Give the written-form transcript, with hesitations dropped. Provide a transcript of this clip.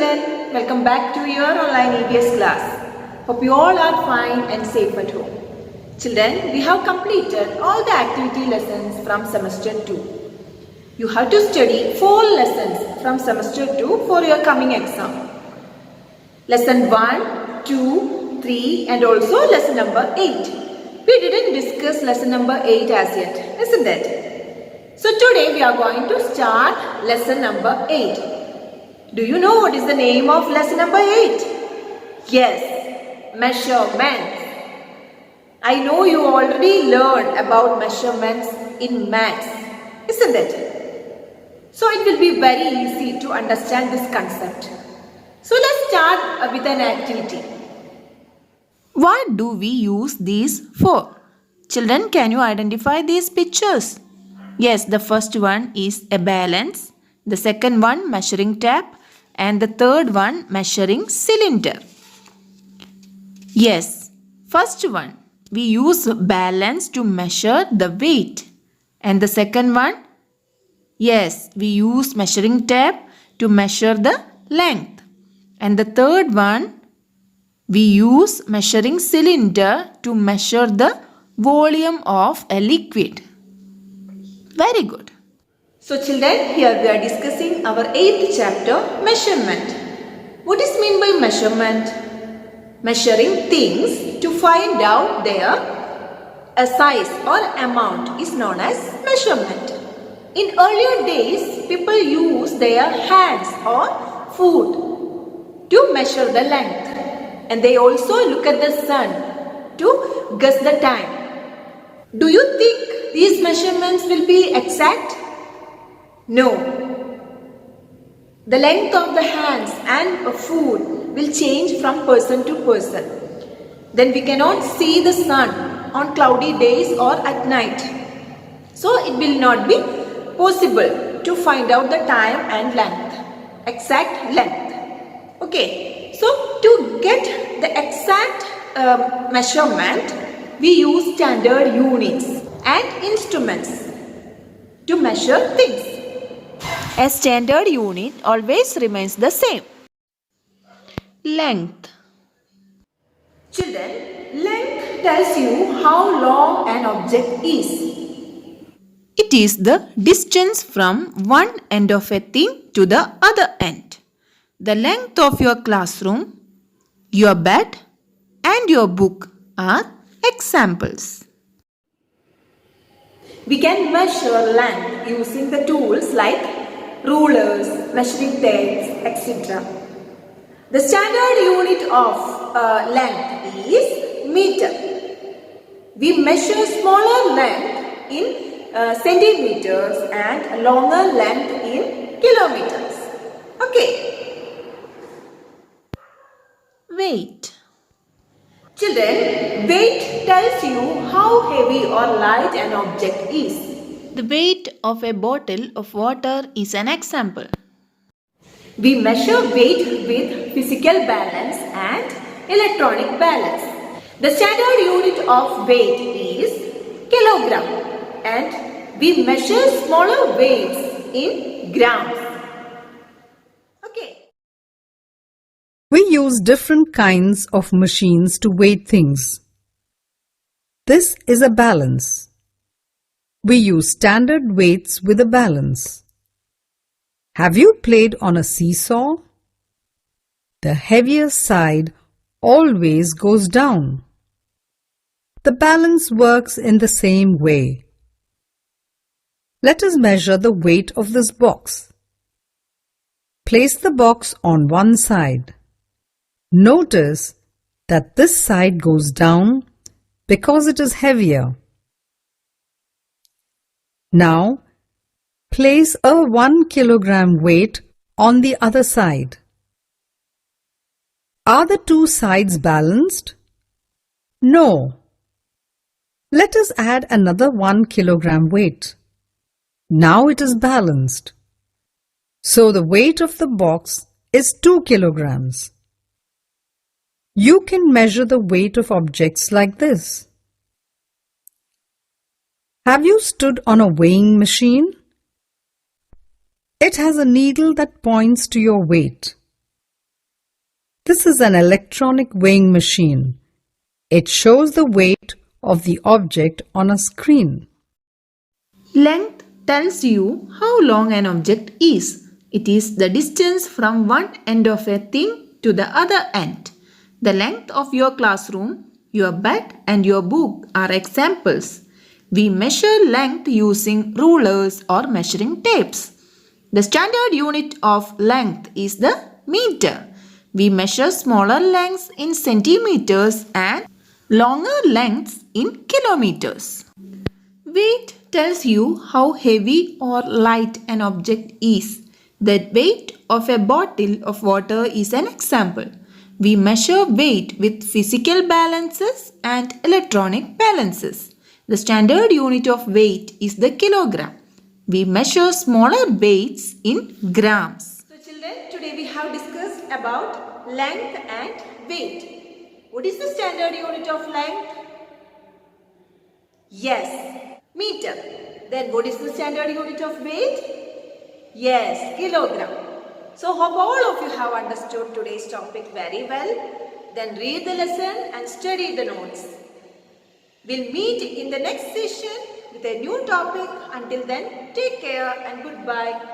children, welcome back to your online EVS class. Hope you all are fine and safe at home. Children, we have completed all the activity lessons from semester 2. You have to study 4 lessons from semester 2 for your coming exam. Lesson 1, 2, 3 and also lesson number 8. We didn't discuss lesson number 8 as yet, isn't it? So today we are going to start lesson number 8. Do you know what is the name of lesson number 8? Yes, measurements. I know you already learned about measurements in maths, isn't it? So it will be very easy to understand this concept. So let's start with an activity. What do we use these for? Children, can you identify these pictures? Yes, the first one is a balance, the second one measuring tape, and the third one measuring cylinder. Yes, first one, we use balance to measure the weight. And the second one, yes, we use measuring tape to measure the length. And the third one, we use measuring cylinder to measure the volume of a liquid. Very good. So children, here we are discussing our 8th chapter, measurement. What is meant by measurement? Measuring things to find out their size or amount is known as measurement. In earlier days, people used their hands or foot to measure the length. And they also look at the sun to guess the time. Do you think these measurements will be exact? No. The length of the hands and foot will change from person to person. Then we cannot see the sun on cloudy days or at night. So it will not be possible to find out the time and length, exact length. Okay, so to get the exact measurement, we use standard units and instruments to measure things. A standard unit always remains the same. Length. Children, length tells you how long an object is. It is the distance from one end of a thing to the other end. The length of your classroom, your bed, and your book are examples. We can measure length using the tools like rulers, measuring tapes, etc. The standard unit of length is meter. We measure smaller length in centimeters and longer length in kilometers. Okay. Weight. Children, weight tells you how heavy or light an object is. The weight of a bottle of water is an example. We measure weight with physical balance and electronic balance. The standard unit of weight is kilogram and we measure smaller weights in grams. Okay. We use different kinds of machines to weigh things. This is a balance. We use standard weights with a balance. Have you played on a seesaw? The heavier side always goes down. The balance works in the same way. Let us measure the weight of this box. Place the box on one side. Notice that this side goes down because it is heavier. Now, place a 1 kilogram weight on the other side. Are the two sides balanced? No. Let us add another 1 kilogram weight. Now it is balanced. So the weight of the box is 2 kilograms. You can measure the weight of objects like this. Have you stood on a weighing machine? It has a needle that points to your weight. This is an electronic weighing machine. It shows the weight of the object on a screen. Length tells you how long an object is. It is the distance from one end of a thing to the other end. The length of your classroom, your bed and your book are examples. We measure length using rulers or measuring tapes. The standard unit of length is the meter. We measure smaller lengths in centimeters and longer lengths in kilometers. Weight tells you how heavy or light an object is. The weight of a bottle of water is an example. We measure weight with physical balances and electronic balances. The standard unit of weight is the kilogram. We measure smaller weights in grams. So children, today we have discussed about length and weight. What is the standard unit of length? Yes, meter. Then what is the standard unit of weight? Yes, kilogram. So hope all of you have understood today's topic very well. Then read the lesson and study the notes. We'll meet in the next session with a new topic. Until then, take care and goodbye.